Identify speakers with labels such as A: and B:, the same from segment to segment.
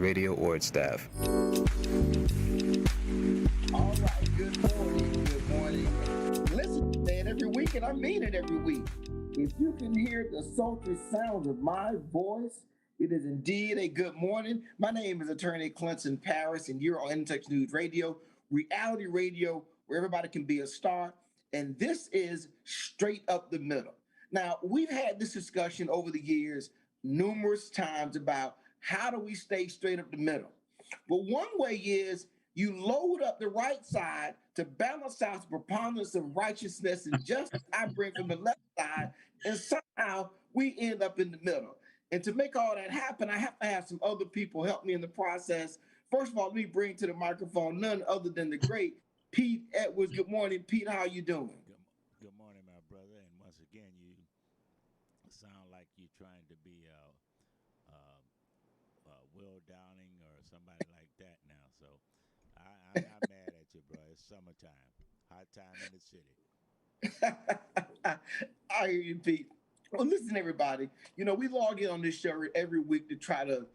A: Radio or its staff.
B: All right, good morning, good morning. Listen, man, every week, and I mean it every week. If you can hear the sultry sound of my voice, it is indeed a good morning. My name is Attorney Clarence in Paris, and you're on Intex News Radio, reality radio, where everybody can be a star. And this is straight up the middle. Now, we've had this discussion over the years numerous times about how do we stay straight up the middle. But one way is you load up the right side to balance out the preponderance of righteousness and justice I bring from the left side, and somehow we end up in the middle. And to make all that happen, I have to have some other people help me in the process. First of all, let me bring to the microphone none other than the great Pete Edwards. Good morning, Pete. How are you doing?
C: Good morning, my brother. And once again, you sound like you're trying to be Will Downing or somebody like that now. So I'm not mad at you, bro. It's summertime, hot time in the city.
B: I hear you, Pete. Well, listen, everybody. We log in on this show every week to try to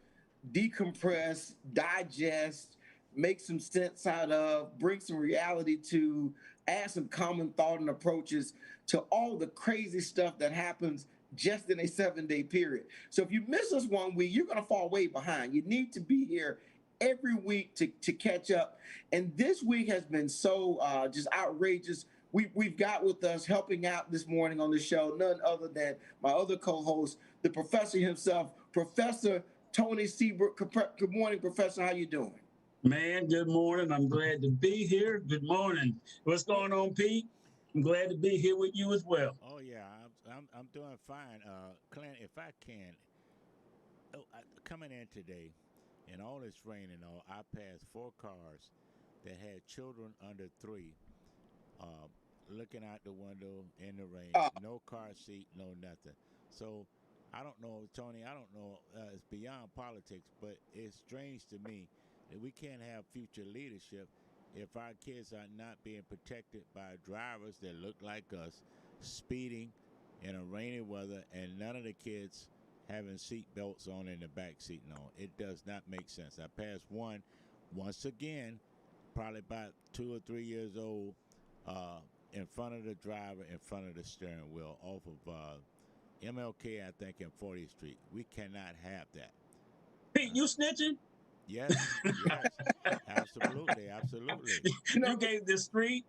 B: decompress, digest, make some sense out of, bring some reality to, add some common thought and approaches to all the crazy stuff that happens just in a 7-day period. So if you miss us one week, you're going to fall way behind. You need to be here every week to catch up. And this week has been so just outrageous. We've got with us helping out this morning on the show none other than my other co-host, the professor himself, Professor Tony Seabrook. Good morning, Professor. How you doing?
D: Man, good morning. I'm glad to be here. Good morning. What's going on, Pete? I'm glad to be here with you as well.
C: Oh yeah, I'm doing fine. Clint, if I can, coming in today, and all this rain and all, I passed 4 cars that had children under 3. Looking out the window in the rain, no car seat, no nothing. So I don't know, Tony, I don't know, it's beyond politics, but it's strange to me that we can't have future leadership if our kids are not being protected by drivers that look like us, speeding in a rainy weather, and none of the kids having seat belts on in the back seat. No, it does not make sense. I passed one once again, probably about 2 or 3 years old, in front of the driver, in front of the steering wheel, off of MLK, I think, and 40th Street. We cannot have that.
D: Pete, you snitching?
C: Yes, absolutely.
D: You gave the street.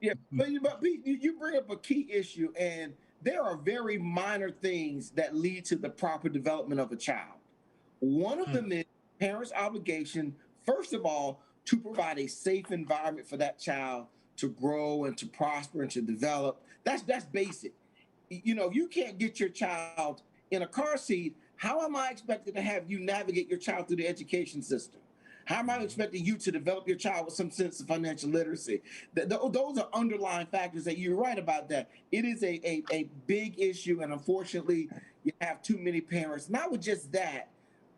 B: Yeah, but Pete, you bring up a key issue, and there are very minor things that lead to the proper development of a child. One of them is parents' obligation, first of all, to provide a safe environment for that child to grow and to prosper and to develop. That's basic. If you can't get your child in a car seat, how am I expected to have you navigate your child through the education system? How am I expecting you to develop your child with some sense of financial literacy? Those are underlying factors that you're right about that. It is a big issue, and unfortunately, you have too many parents. Not with just that,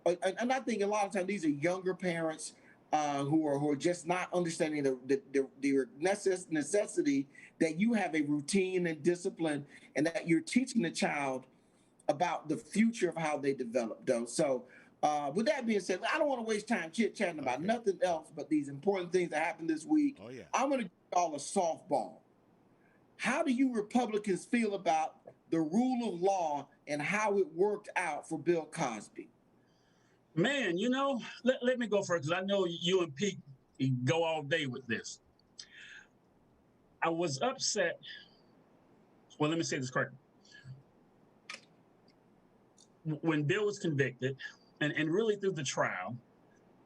B: and I think a lot of times these are younger parents who are just not understanding the necessity that you have a routine and discipline, and that you're teaching the child about the future of how they develop, though. So, with that being said, I don't want to waste time chit-chatting about nothing else but these important things that happened this week.
C: Oh, yeah.
B: I'm going to give y'all a softball. How do you Republicans feel about the rule of law and how it worked out for Bill Cosby?
D: Man, let me go first because I know you and Pete go all day with this. I was upset. Well, let me say this correctly. When Bill was convicted, and really through the trial,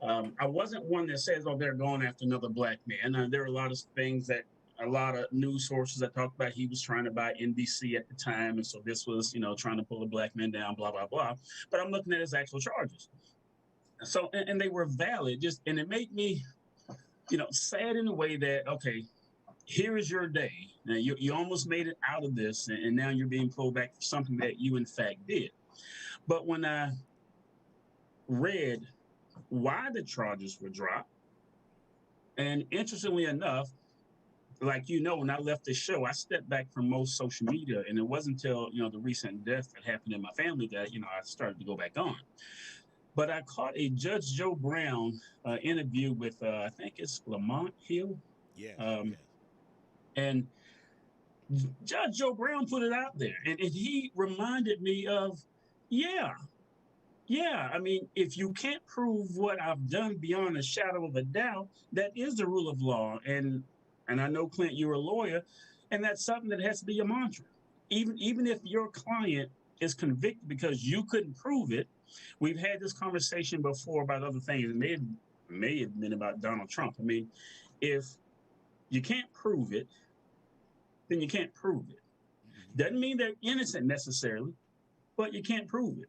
D: I wasn't one that says, oh, they're going after another black man. There are a lot of things that a lot of news sources that talked about he was trying to buy NBC at the time. And so this was, trying to pull a black man down, blah, blah, blah. But I'm looking at his actual charges. So, and they were valid, and it made me, sad in a way that, okay, here is your day. Now, you almost made it out of this, and now you're being pulled back for something that you, in fact, did. But when I read why the charges were dropped, and interestingly enough, like, when I left the show, I stepped back from most social media, and it wasn't until, the recent death that happened in my family that, I started to go back on. But I caught a Judge Joe Brown interview with, I think it's Lamont Hill.
C: Yes,
D: Um,
C: yes.
D: and Judge Joe Brown put it out there. And he reminded me of, yeah, yeah. I mean, if you can't prove what I've done beyond a shadow of a doubt, that is the rule of law. And I know, Clint, you're a lawyer, and that's something that has to be a mantra. Even if your client is convicted because you couldn't prove it, we've had this conversation before about other things. It may have been about Donald Trump. I mean, if you can't prove it, then you can't prove it.
C: Hmm.
D: Doesn't mean they're innocent necessarily, but you can't prove it.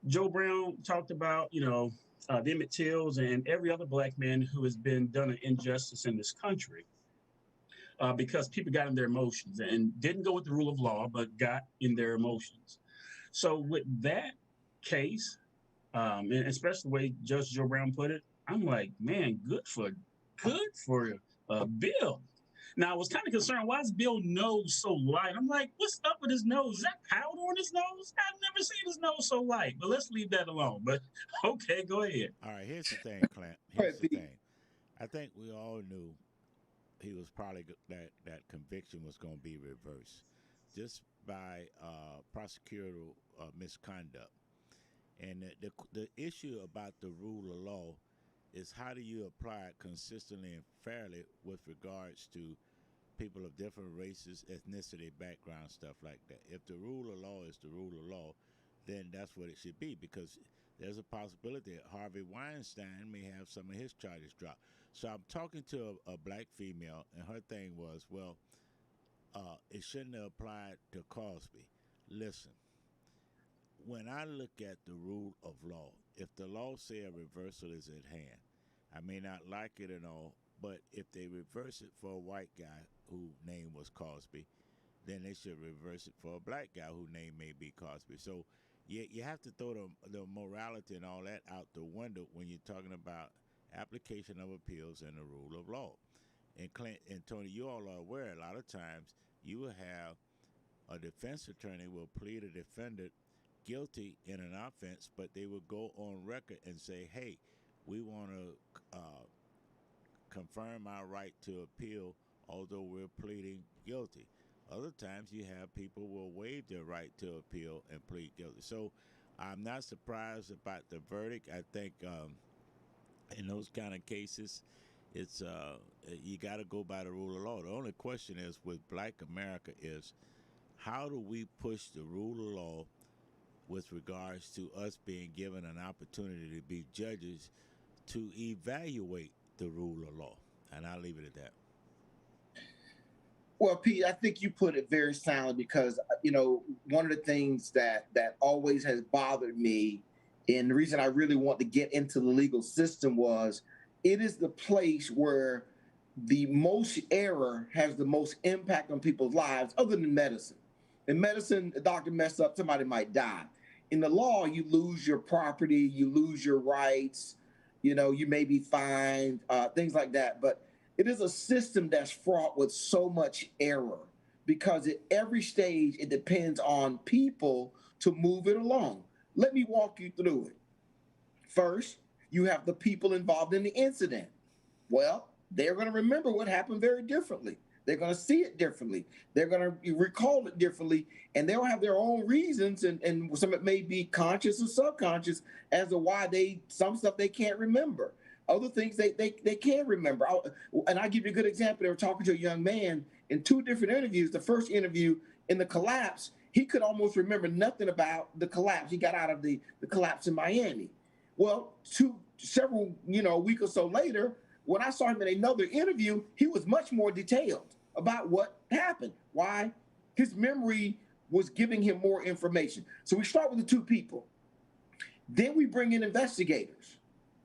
D: Joe Brown talked about, the Emmett Tills and every other black man who has been done an injustice in this country because people got in their emotions and didn't go with the rule of law, but got in their emotions. So with that case, and especially the way Judge Joe Brown put it, I'm like, man, good for Bill. Now I was kind of concerned. Why is Bill nose so light? I'm like, what's up with his nose? Is that powder on his nose? I've never seen his nose so light. But let's leave that alone. But okay, go ahead.
C: All right, here's the thing, Clint.
B: Go
C: Here's
B: ahead,
C: the
B: Pete.
C: thing. I think we all knew he was probably that conviction was going to be reversed just by prosecutorial misconduct. And the issue about the rule of law is how do you apply it consistently and fairly with regards to people of different races, ethnicity, background, stuff like that. If the rule of law is the rule of law, then that's what it should be because there's a possibility that Harvey Weinstein may have some of his charges dropped. So I'm talking to a black female, and her thing was, well, it shouldn't have applied to Cosby. Listen, when I look at the rule of law, if the law say a reversal is at hand, I may not like it and all, but if they reverse it for a white guy whose name was Cosby, then they should reverse it for a black guy whose name may be Cosby. So you have to throw the morality and all that out the window when you're talking about application of appeals and the rule of law. And Clint and Tony, you all are aware a lot of times you will have a defense attorney will plead a defendant guilty in an offense, but they will go on record and say, hey, we want to confirm our right to appeal, although we're pleading guilty. Other times you have people will waive their right to appeal and plead guilty. So I'm not surprised about the verdict. I think in those kind of cases, it's you got to go by the rule of law. The only question is with Black America is how do we push the rule of law with regards to us being given an opportunity to be judges to evaluate the rule of law? And I'll leave it at that.
B: Well, Pete, I think you put it very soundly because one of the things that always has bothered me, and the reason I really want to get into the legal system was it is the place where the most error has the most impact on people's lives, other than medicine. In medicine, a doctor messed up, somebody might die. In the law, you lose your property, you lose your rights, you may be fined, things like that. But it is a system that's fraught with so much error because at every stage it depends on people to move it along. Let me walk you through it. First, you have the people involved in the incident. Well, they're going to remember what happened very differently. They're going to see it differently. They're going to recall it differently, and they'll have their own reasons, and some of it may be conscious or subconscious as to why some stuff they can't remember. Other things they can remember. And I'll give you a good example. They were talking to a young man in two different interviews. The first interview, in the collapse, he could almost remember nothing about the collapse. He got out of the collapse in Miami. Well, several, a week or so later, when I saw him in another interview, he was much more detailed about what happened, why his memory was giving him more information. So we start with the two people. Then we bring in investigators,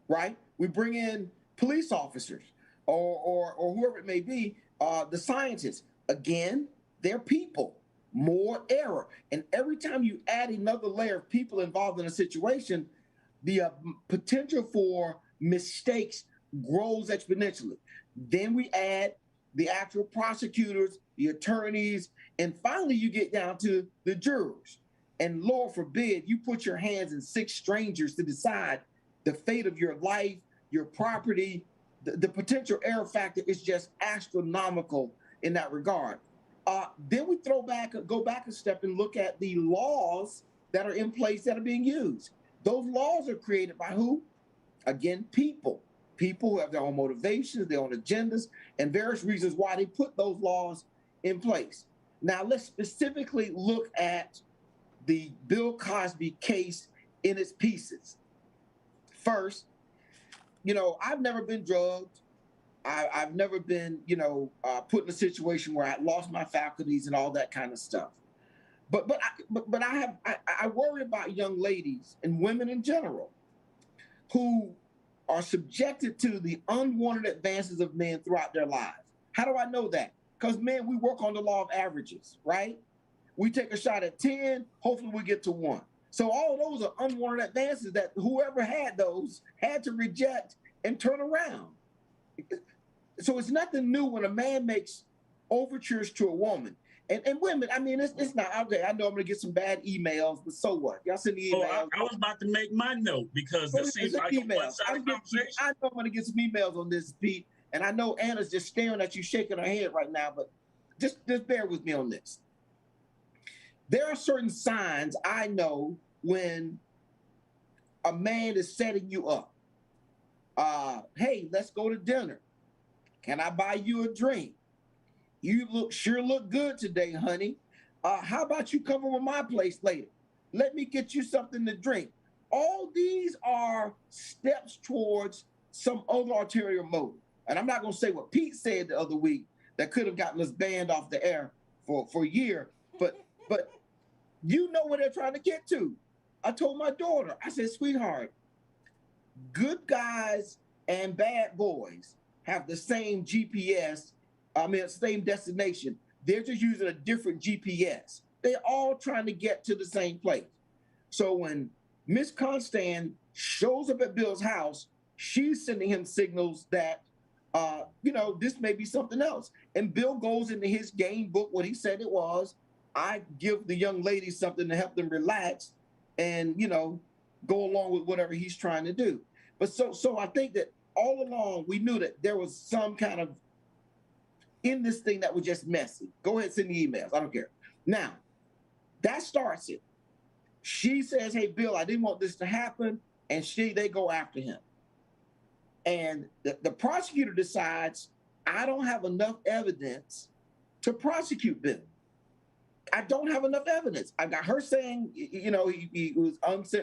B: right? We bring in police officers or whoever it may be, the scientists. Again, they're people, more error. And every time you add another layer of people involved in a situation, the potential for mistakes grows exponentially. Then we add the actual prosecutors, the attorneys, and finally you get down to the jurors. And Lord forbid you put your hands in six strangers to decide the fate of your life, your property, the potential error factor is just astronomical in that regard. Then we go back a step and look at the laws that are in place that are being used. Those laws are created by who? Again, people. People who have their own motivations, their own agendas, and various reasons why they put those laws in place. Now, let's specifically look at the Bill Cosby case in its pieces. First, I've never been drugged. I've never been, put in a situation where I lost my faculties and all that kind of stuff. But I worry about young ladies and women in general who are subjected to the unwanted advances of men throughout their lives. How do I know that? Because men, we work on the law of averages, right? We take a shot at 10, hopefully we get to 1. So all those are unwanted advances that whoever had those had to reject and turn around. So it's nothing new when a man makes overtures to a woman. And women, I mean, it's not okay. I know I'm gonna get some bad emails, but so what? Y'all send the emails.
D: Oh, I was about to make my note because it seems like a one-sided conversation.
B: I know I'm gonna get some emails on this, Pete, and I know Anna's just staring at you, shaking her head right now. But just bear with me on this. There are certain signs I know when a man is setting you up. Hey, let's go to dinner. Can I buy you a drink? You sure look good today, honey. How about you come over to my place later? Let me get you something to drink. All these are steps towards some other ulterior motive. And I'm not going to say what Pete said the other week that could have gotten us banned off the air for a year. But you know where they're trying to get to. I told my daughter, I said, sweetheart, good guys and bad boys have the same GPS, same destination. They're just using a different GPS. They're all trying to get to the same place. So when Miss Constant shows up at Bill's house, she's sending him signals that, this may be something else. And Bill goes into his game book, what he said it was. I give the young ladies something to help them relax and, go along with whatever he's trying to do. But so I think that all along we knew that there was some kind of in this thing that was just messy. Go ahead, send the emails. I don't care. Now, that starts it. She says, hey, Bill, I didn't want this to happen. And they go after him. And the prosecutor decides, I don't have enough evidence to prosecute Bill. I don't have enough evidence. I got her saying, he was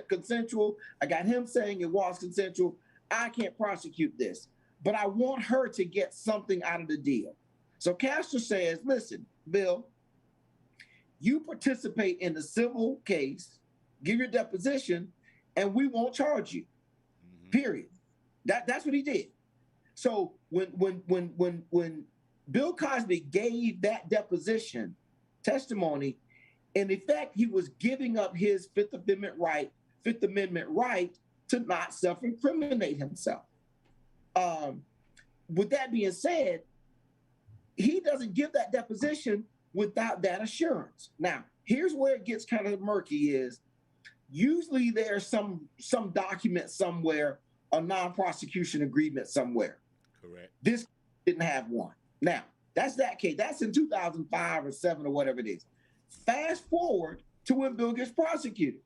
B: consensual. I got him saying it was consensual. I can't prosecute this. But I want her to get something out of the deal. So Castro says, listen, Bill, you participate in the civil case, give your deposition, and we won't charge you. Period. That's what he did. So when Bill Cosby gave that deposition testimony, in effect, he was giving up his Fifth Amendment right to not self-incriminate himself. With that being said, he doesn't give that deposition without that assurance. Now, here's where it gets kind of murky is usually there's some document somewhere, a non-prosecution agreement somewhere.
C: Correct.
B: This didn't have one. Now, that's that case. That's in 2005 or 7 or whatever it is. Fast forward to when Bill gets prosecuted.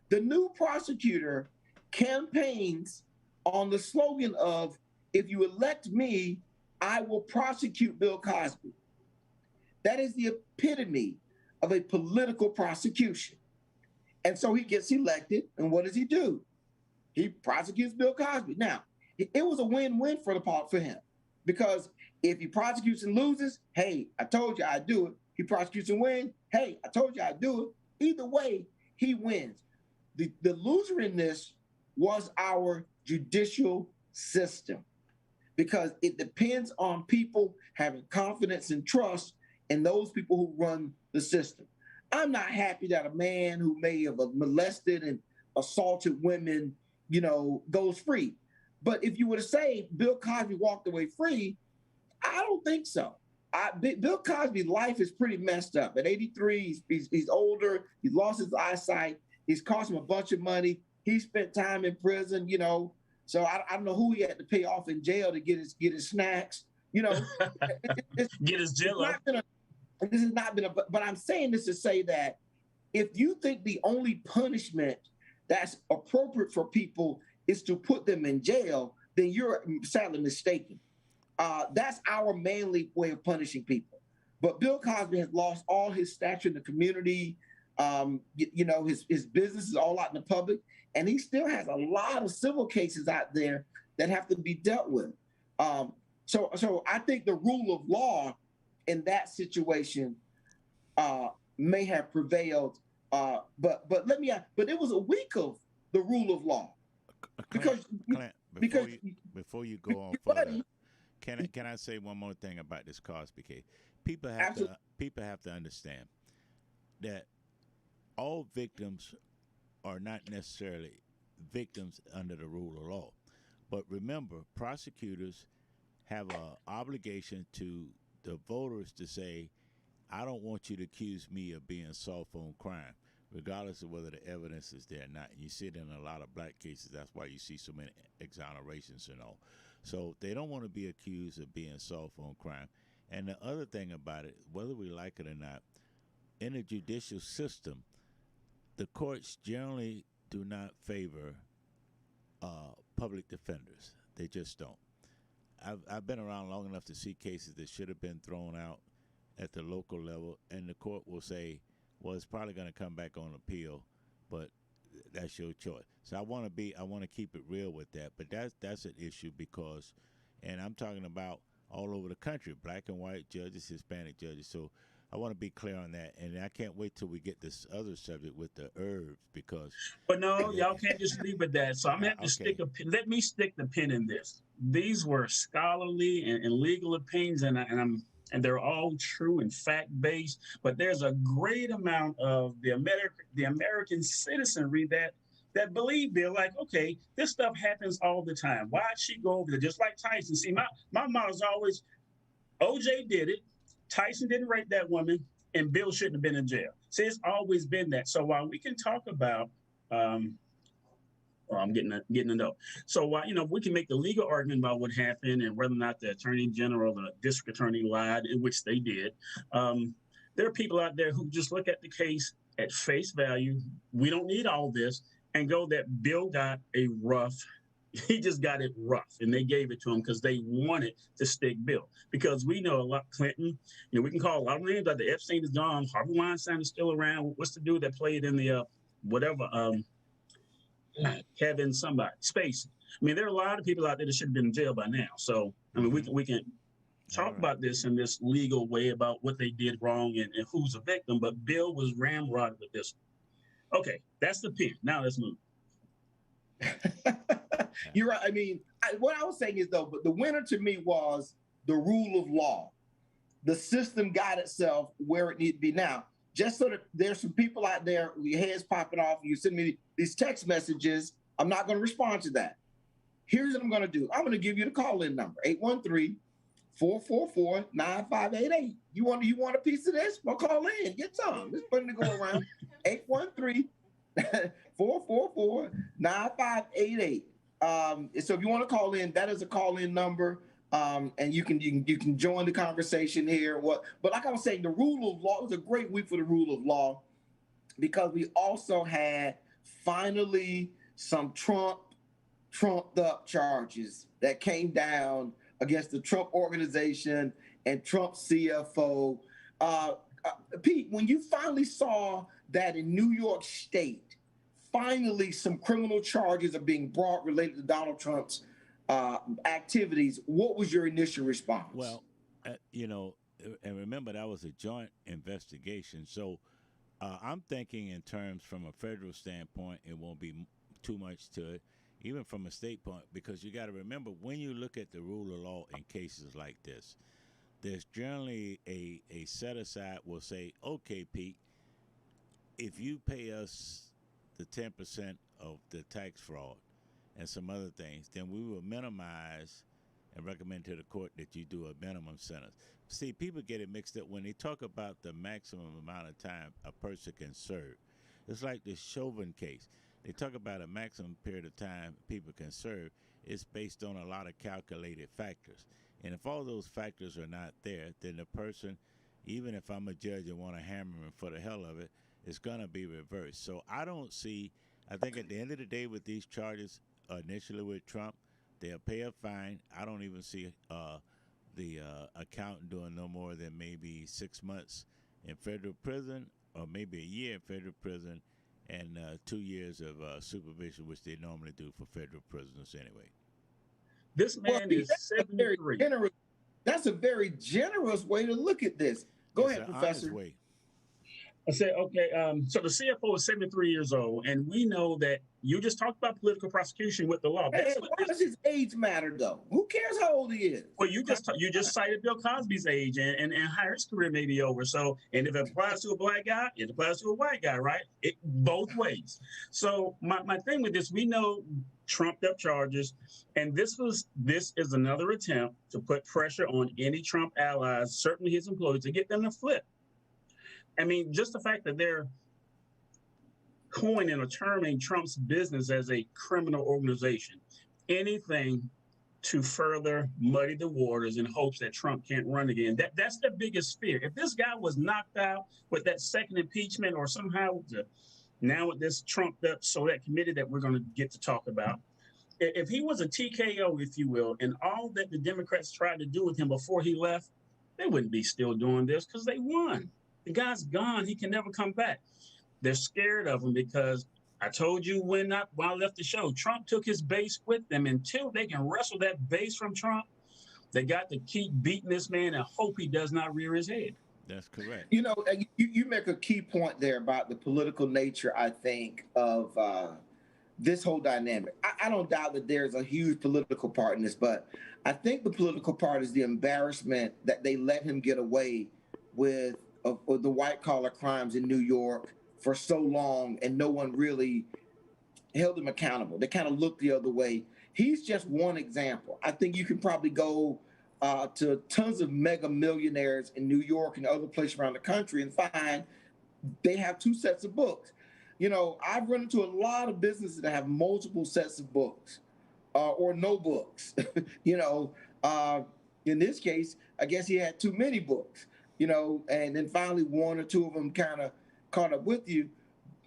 B: The new prosecutor campaigns on the slogan of, if you elect me, I will prosecute Bill Cosby. That is the epitome of a political prosecution. And so he gets elected, and what does he do? He prosecutes Bill Cosby. Now, it was a win-win for him, because if he prosecutes and loses, hey, I told you I'd do it. He prosecutes and wins, hey, I told you I'd do it. Either way, he wins. The loser in this was our judicial system, because it depends on people having confidence and trust in those people who run the system. I'm not happy that a man who may have molested and assaulted women, goes free. But if you were to say Bill Cosby walked away free, I don't think so. Bill Cosby's life is pretty messed up. At 83, he's older. He's lost his eyesight. He's cost him a bunch of money. he spent time in prison, you know. So I don't know who he had to pay off in jail to get his snacks, you know. It's,
D: Get his
B: it's
D: jello.
B: not been a this has not been a but I'm saying this to say that if you think the only punishment that's appropriate for people is to put them in jail, then you're sadly mistaken. That's our manly way of punishing people. But Bill Cosby has lost all his stature in the community. You know, his business is all out in the public, and he still has a lot of civil cases out there that have to be dealt with. So I think the rule of law in that situation uh, may have prevailed. But let me ask, but it was a week of the rule of law
C: Clint,
B: because
C: Clint,
B: because
C: before you go on further,
B: buddy,
C: can I say one more thing about this Cosby case?
B: absolutely.
C: People have to understand that all victims are not necessarily victims under the rule of law. But remember, prosecutors have an obligation to the voters to say, I don't want you to accuse me of being soft on crime, regardless of whether the evidence is there or not. And you see it in a lot of black cases. That's why you see so many exonerations and all. So they don't want to be accused of being soft on crime. And the other thing about it, whether we like it or not, in the judicial system, the courts generally do not favor public defenders. They just don't. I've been around long enough to see cases that should have been thrown out at the local level, and the court will say, well, it's probably going to come back on appeal, but that's your choice. So I want to keep it real with that. But that's an issue because, and I'm talking about all over the country, black and white judges, Hispanic judges. So I want to be clear on that, and I can't wait till we get this other subject with the herbs because.
D: But no, y'all can't just leave it that. So I'm gonna have to
C: Okay.
D: stick a pin. Let me stick the pin in this. These were scholarly and legal opinions, and they're all true and fact based. But there's a great amount of the American citizenry that believe they're like, okay, this stuff happens all the time. Why'd she go over there? Just like Tyson. See, my motto's always OJ did it. Tyson didn't rape that woman, and Bill shouldn't have been in jail. See, it's always been that. So while we can talk about, well, I'm getting a no. So while we can make the legal argument about what happened and whether or not the attorney general or the district attorney lied, in which they did. There are people out there who just look at the case at face value. We don't need all this, and go that Bill got a rough he just got it rough, and they gave it to him because they wanted to stick Bill. Because we know a lot, Clinton. We can call a lot of names like the Epstein is gone, Harvey Weinstein is still around. What's the dude that played in the whatever Kevin somebody Spacey? I mean, there are a lot of people out there that should have been in jail by now. So I mean, we can talk about this in this legal way about what they did wrong and who's a victim. But Bill was ramrodded with this. Okay, that's the pin. Now let's move.
B: You're right. I mean, what I was saying is though, but the winner to me was the rule of law. The system got itself where it needed to be. Now, just so that there's some people out there, your heads popping off, you send me these text messages. I'm not going to respond to that. Here's what I'm going to do. I'm going to give you the call-in number, 813-444-9588. You want a piece of this? Well, call in. Get some. There's plenty to go around. 813-444-9588. So if you want to call in, that is a call-in number. And you can join the conversation here. But like I was saying, the rule of law, it was a great week for the rule of law because we also had finally some trumped up charges that came down against the Trump organization and Trump CFO. Pete, when you finally saw that in New York State, finally some criminal charges are being brought related to Donald Trump's activities, what was your initial response?
C: Well, and remember that was a joint investigation. So I'm thinking in terms from a federal standpoint, it won't be too much to it, even from a state point, because you got to remember when you look at the rule of law in cases like this, there's generally a set aside will say, okay, Pete, if you pay us the 10% of the tax fraud and some other things, then we will minimize and recommend to the court that you do a minimum sentence. See, people get it mixed up when they talk about the maximum amount of time a person can serve. It's like the Chauvin case. they talk about a maximum period of time people can serve. It's based on a lot of calculated factors. And if all those factors are not there, then the person, even if I'm a judge and want to hammer him for the hell of it, it's going to be reversed. So I don't see, I think at the end of the day with these charges, initially with Trump, they'll pay a fine. I don't even see the accountant doing no more than maybe 6 months in federal prison or maybe a year in federal prison and 2 years of supervision, which they normally do for federal prisoners anyway.
D: This
B: Well,
D: man
B: see,
D: is 73.
B: that's a very generous way to look at this. Go
C: It's
B: ahead,
C: an honest
B: Professor.
C: way.
D: I said, okay, so the CFO is 73 years old, and we know that you just talked about political prosecution with the law.
B: Hey,
D: That's what
B: why
D: this,
B: does his age matter, though? Who cares how old he is?
D: well, you just cited Bill Cosby's age and how his career may be over. So, and if it applies to a black guy, it applies to a white guy, right? It both ways. So my thing with this, we know trumped up charges, and this is another attempt to put pressure on any Trump allies, certainly his employees, to get them to flip. I mean, just the fact that they're coining or terming Trump's business as a criminal organization, anything to further muddy the waters in hopes that Trump can't run again. That's the biggest fear. If this guy was knocked out with that second impeachment or somehow now with this trumped up select committee that we're going to get to talk about, if he was a TKO, if you will, and all that the Democrats tried to do with him before he left, they wouldn't be still doing this because they won. The guy's gone. He can never come back. They're scared of him because I told you when I left the show, Trump took his base with them. Until they can wrestle that base from Trump, they got to keep beating this man and hope he does not rear his head.
C: That's correct.
B: You know, you make a key point there about the political nature, I think, of this whole dynamic. I don't doubt that there's a huge political part in this, but I think the political part is the embarrassment that they let him get away with the white collar crimes in New York for so long, and no one really held him accountable. They kind of looked the other way. He's just one example. I think you can probably go to tons of mega millionaires in New York and other places around the country and find they have two sets of books. You know, I've run into a lot of businesses that have multiple sets of books or no books. You know, in this case, I guess he had too many books, you know, and then finally one or two of them kind of caught up with you.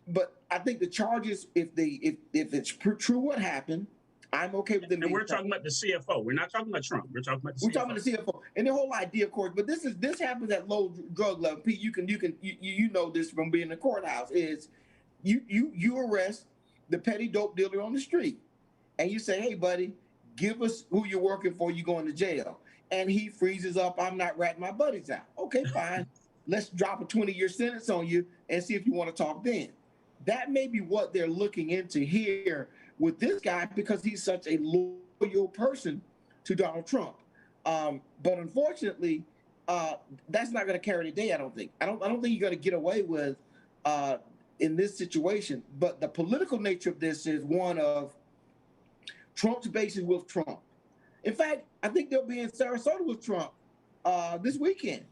B: But I think the charges, if it's true what happened, I'm okay with them.
D: And we're talking about the CFO. We're not talking about Trump. We're talking about the CFO.
B: We're talking about the CFO. And the whole idea, of course, but this happens at low drug level. Pete, you know this from being in the courthouse, is you arrest the petty dope dealer on the street and you say, hey buddy, give us who you're working for, you going to jail. And he freezes up, I'm not ratting my buddies out. Okay, fine. Let's drop a 20-year sentence on you and see if you want to talk then. That may be what they're looking into here with this guy because he's such a loyal person to Donald Trump. But unfortunately, that's not going to carry the day, I don't think. I don't think you're going to get away with in this situation. But the political nature of this is one of Trump's bases with Trump. In fact, I think they'll be in Sarasota with Trump this weekend.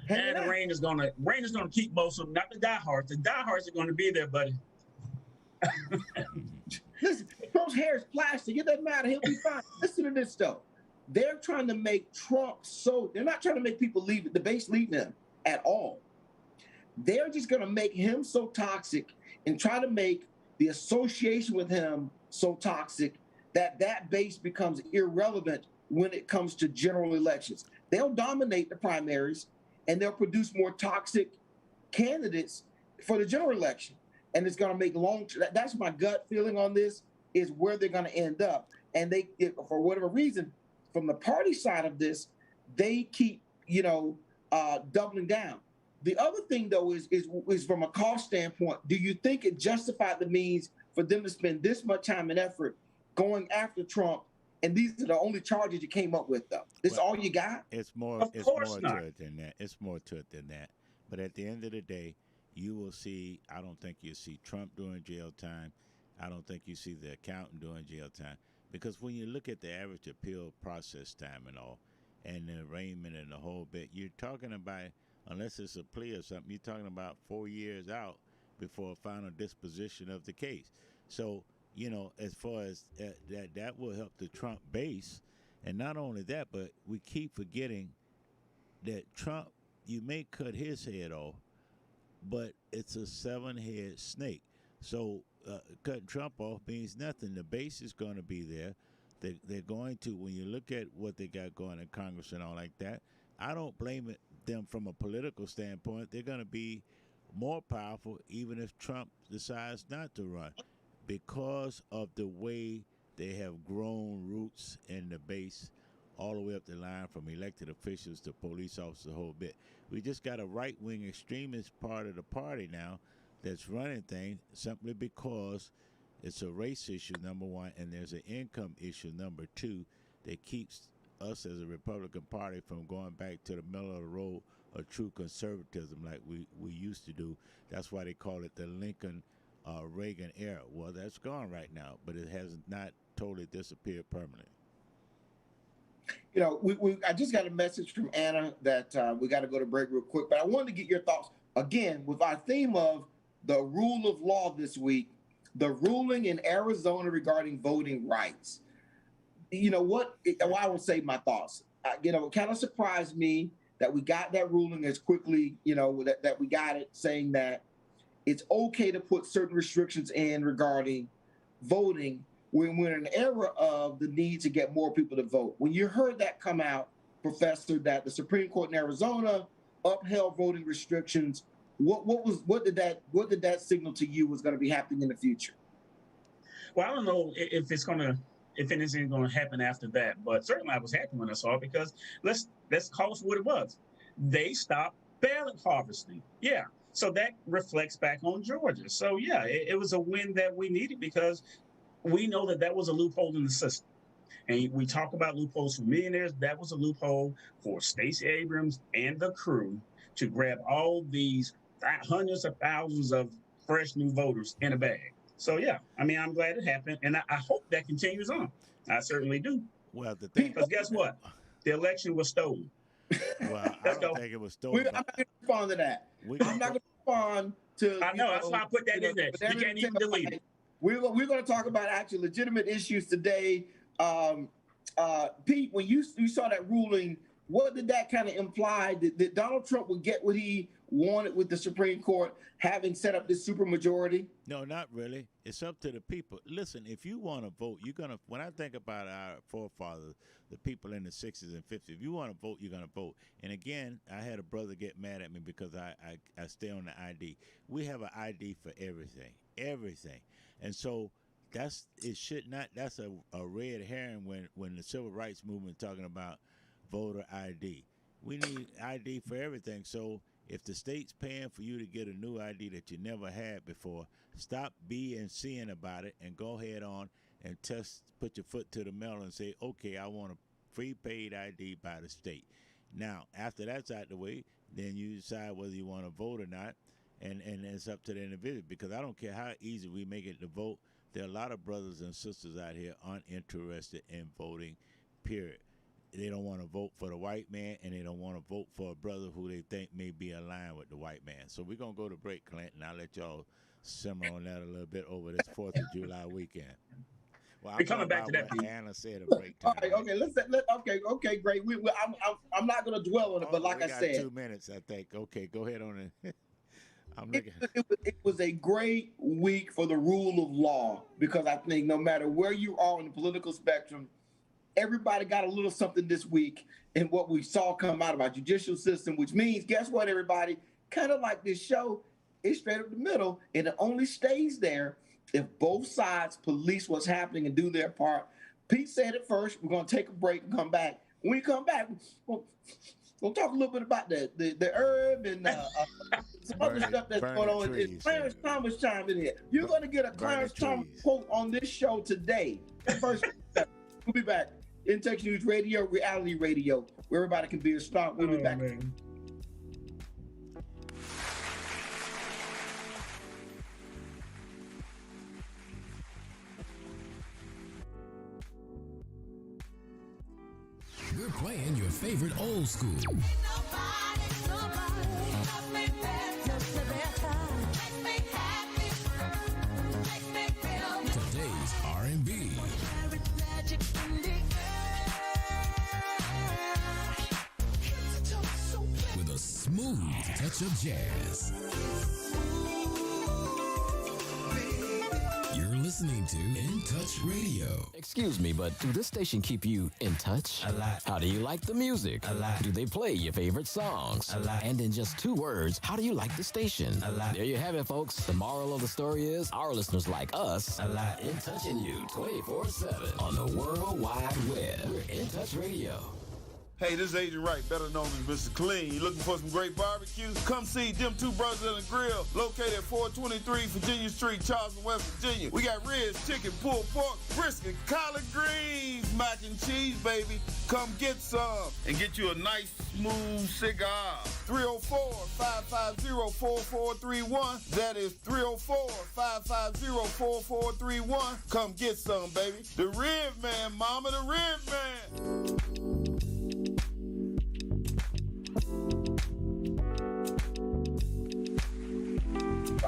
D: And the rain is gonna keep most of them, not the diehards. The diehards are gonna be there, buddy.
B: Listen, Trump's hair is plastic. It doesn't matter. He'll be fine. Listen to this though. They're trying to make Trump they're not trying to make people leave the base leave him at all. They're just gonna make him so toxic and try to make the association with him so toxic that base becomes irrelevant when it comes to general elections. They'll dominate the primaries and they'll produce more toxic candidates for the general election. And it's going to make that's my gut feeling on this, is where they're going to end up. And for whatever reason, from the party side of this, they keep, doubling down. The other thing, though, is from a cost standpoint, do you think it justified the means for them to spend this much time and effort going after Trump? And these are the only charges you came up with, though. This is all you got?
C: It's more to it than that. It's more to it than that. But at the end of the day, you will see, I don't think you'll see Trump doing jail time. I don't think you see the accountant doing jail time. Because when you look at the average appeal process time and all, and the arraignment and the whole bit, you're talking about, unless it's a plea or something, you're talking about 4 years out before a final disposition of the case. So, as far as that will help the Trump base. And not only that, but we keep forgetting that Trump, you may cut his head off, but it's a 7-head snake. So cutting Trump off means nothing. The base is going to be there. They're going to, when you look at what they got going in Congress and all like that, I don't blame them from a political standpoint. They're going to be more powerful even if Trump decides not to run because of the way they have grown roots in the base all the way up the line from elected officials to police officers, the whole bit. We just got a right-wing extremist part of the party now that's running things simply because it's a race issue, number one, and there's an income issue, number two, that keeps us as a Republican Party from going back to the middle of the road of true conservatism like we used to do. That's why they call it the Lincoln Reagan era. Well, that's gone right now, but it has not totally disappeared permanently.
B: I just got a message from Anna that we got to go to break real quick, but I wanted to get your thoughts again with our theme of the rule of law this week, the ruling in Arizona regarding voting rights. I will say my thoughts. It kind of surprised me that we got that ruling as quickly, that we got it saying that it's okay to put certain restrictions in regarding voting when we're in an era of the need to get more people to vote. When you heard that come out, Professor, that the Supreme Court in Arizona upheld voting restrictions, what did that signal to you was going to be happening in the future?
D: Well, I don't know if anything's going to happen after that, but certainly I was happy when I saw it because let's call it what it was. They stopped ballot harvesting. Yeah. So that reflects back on Georgia. So yeah, it was a win that we needed because we know that was a loophole in the system. And we talk about loopholes for millionaires. That was a loophole for Stacey Abrams and the crew to grab all these hundreds of thousands of fresh new voters in a bag. So yeah, I'm glad it happened, and I hope that continues on. I certainly do.
C: Well, the thing,
D: because guess what? The election was stolen.
C: Well, I don't think it was stolen.
B: I'm not going to respond to that. I'm not going to respond to.
D: I know, that's why I put that in there. You can't even delete it.
B: We're going to talk about actually legitimate issues today. Pete, when you saw that ruling, what did that kind of imply? That Donald Trump would get what he wanted with the Supreme Court, having set up this supermajority?
C: No, not really. It's up to the people. Listen, if you want to vote, you're going to, when I think about our forefathers, the people in the 60s and 50s, if you want to vote, you're going to vote. And again, I had a brother get mad at me because I stay on the ID. We have an ID for everything. And so that's a red herring when the civil rights movement talking about voter ID. We need ID for everything. So if the state's paying for you to get a new ID that you never had before, stop being seeing about it and go ahead on and put your foot to the metal and say, okay, I want a free paid ID by the state. Now, after that's out the way, then you decide whether you want to vote or not, and it's up to the individual, because I don't care how easy we make it to vote. There are a lot of brothers and sisters out here uninterested in voting, period. They don't want to vote for the white man, and they don't want to vote for a brother who they think may be aligned with the white man. So we're going to go to break, Clint, and I'll let y'all simmer on that a little bit over this 4th of July weekend. Well,
D: we're coming back to that.
C: Anna said a break time.
B: All right, okay, great. I'm not going to dwell on it, but like I said,
C: 2 minutes, I think. Okay, go ahead on it.
B: It was a great week for the rule of law, because I think no matter where you are on the political spectrum, everybody got a little something this week in what we saw come out of our judicial system, which means, guess what, everybody? Kind of like this show, it's straight up the middle, and it only stays there if both sides police what's happening and do their part. Pete said it first. We're going to take a break and come back. When we come back, we'll talk a little bit about the herb and some other stuff that's going on. It's Clarence Thomas chiming in here. You're going to get a Clarence Thomas quote on this show today. First, we'll be back. In Texas News Radio, reality radio, where everybody can be a star. We'll be back. Man.
A: We're playing your favorite old school. touch of jazz. You're listening to In Touch Radio.
E: Excuse me, but do this station keep you in touch?
A: A lot.
E: How do you like the music?
A: A lot.
E: Do they play your favorite songs?
A: A lot.
E: And in just 2 words, how do you like the station?
A: A lot.
E: There you have it, folks. The moral of the story is our listeners like us
A: A lot.
E: in touching you 24/7 on the World Wide Web. We're In Touch Radio.
F: Hey, this is Agent Wright, better known as Mr. Clean. You looking for some great barbecue? Come see them two brothers in the grill, located at 423 Virginia Street, Charleston, West Virginia. We got ribs, chicken, pulled pork, brisket, collard greens, mac and cheese, baby. Come get some and get you a nice, smooth cigar. 304-550-4431. That is 304-550-4431. Come get some, baby. The Rib Man, mama, the Rib Man.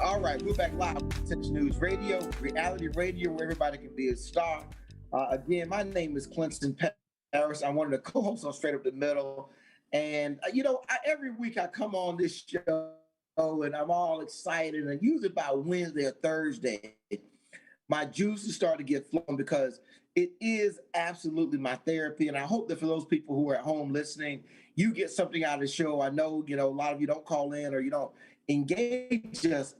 B: All right, we're back live on Touch News Radio, reality radio where everybody can be a star. Again, my name is Clinton Paris. I'm one of the co-hosts on Straight Up the Middle. And, every week I come on this show and I'm all excited. And usually by Wednesday or Thursday, my juices start to get flowing because it is absolutely my therapy. And I hope that for those people who are at home listening, you get something out of the show. I know, a lot of you don't call in or you don't engage us.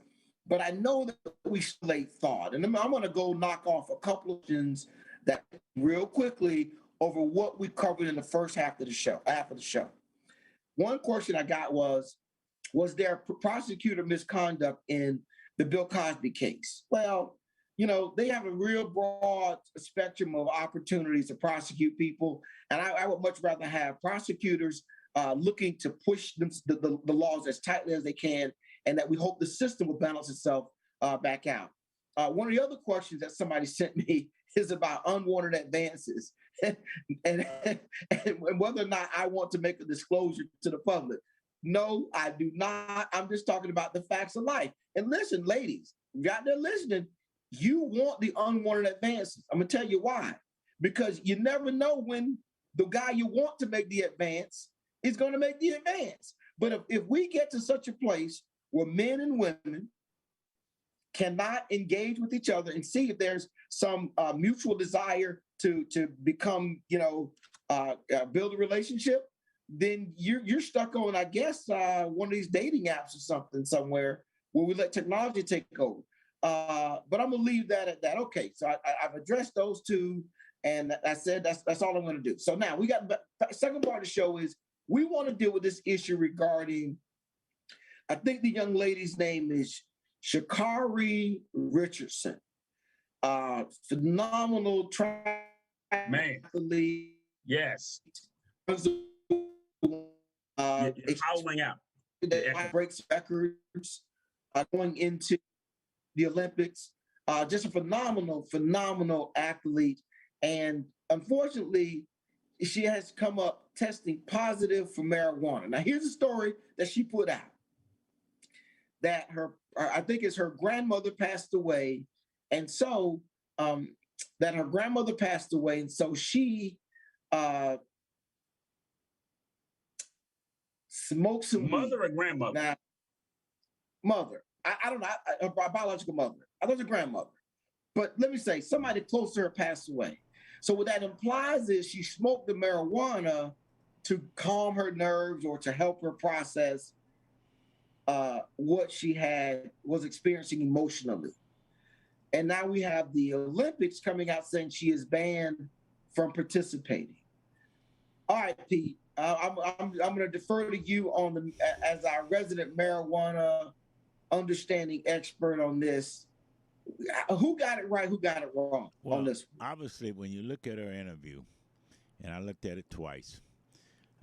B: But I know that we late thought, and I'm going to go knock off a couple of questions that real quickly over what we covered in the first half of the show. One question I got was there prosecutor misconduct in the Bill Cosby case? Well, they have a real broad spectrum of opportunities to prosecute people, and I would much rather have prosecutors looking to push the laws as tightly as they can, and that we hope the system will balance itself back out. One of the other questions that somebody sent me is about unwanted advances and whether or not I want to make a disclosure to the public. No, I do not. I'm just talking about the facts of life. And listen, ladies, you out there listening, you want the unwanted advances. I'm going to tell you why. Because you never know when the guy you want to make the advance is going to make the advance. But if we get to such a place where men and women cannot engage with each other and see if there's some mutual desire to become, build a relationship, then you're stuck on, I guess, one of these dating apps or something somewhere where we let technology take over. But I'm gonna leave that at that. Okay, so I've addressed those two, and I said that's all I'm gonna do. So now we got the second part of the show is we want to deal with this issue regarding. I think the young lady's name is Sha'Carri Richardson. Phenomenal track athlete.
D: Yes. Howling out.
B: Breaks records going into the Olympics. Just a phenomenal athlete. And unfortunately, she has come up testing positive for marijuana. Now, here's a story that she put out. That I think it's her grandmother passed away. And so that her grandmother passed away. And so she smoked some
D: mother
B: weed.
D: Or grandmother?
B: Now, mother. I don't know, her biological mother. I thought it was a grandmother. But let me say, somebody close to her passed away. So what that implies is she smoked the marijuana to calm her nerves or to help her process what she was experiencing emotionally. And now we have the Olympics coming out saying she is banned from participating. All right, Pete, I'm going to defer to you as our resident marijuana understanding expert on this. Who got it right? Who got it wrong on this one?
C: Obviously, when you look at her interview, and I looked at it twice,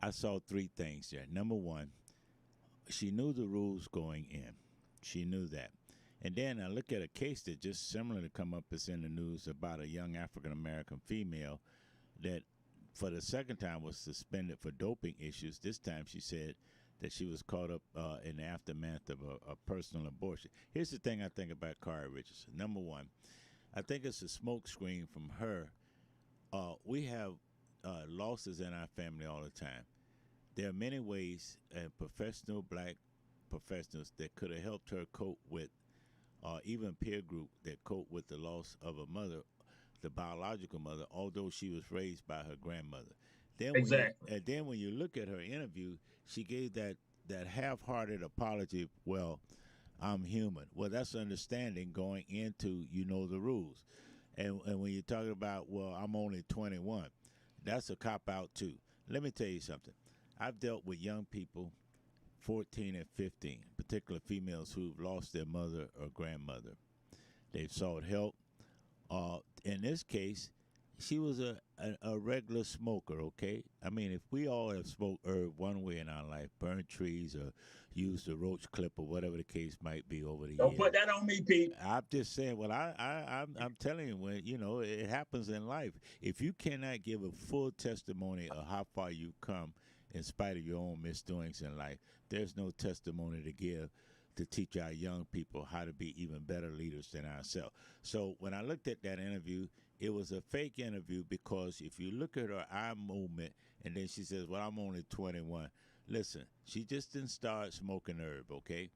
C: I saw 3 things there. Number one, she knew the rules going in. She knew that. And then I look at a case that just similar to come up is in the news about a young African-American female that for the second time was suspended for doping issues. This time she said that she was caught up in the aftermath of a personal abortion. Here's the thing I think about Carrie Richardson. Number one, I think it's a smokescreen from her. We have losses in our family all the time. There are many ways a professional black professionals that could have helped her cope with, even peer group that cope with the loss of a mother, the biological mother, although she was raised by her grandmother.
D: Exactly.
C: And then when you look at her interview, she gave that half-hearted apology. Well, I'm human. Well, that's understanding going into the rules. And when you're talking about, well, I'm only 21, that's a cop out too. Let me tell you something. I've dealt with young people, 14 and 15, particularly females who've lost their mother or grandmother. They've sought help. In this case, she was a regular smoker, okay? I mean, if we all have smoked herb one way in our life, burned trees or used a roach clip or whatever the case might be over the
D: Don't
C: years.
D: put that on me, Pete.
C: I'm just saying, well, I'm telling you, when it happens in life. If you cannot give a full testimony of how far you've come in spite of your own misdoings in life, there's no testimony to give to teach our young people how to be even better leaders than ourselves. So when I looked at that interview, it was a fake interview, because if you look at her eye movement and then she says, well, I'm only 21. Listen, she just didn't start smoking herb, okay?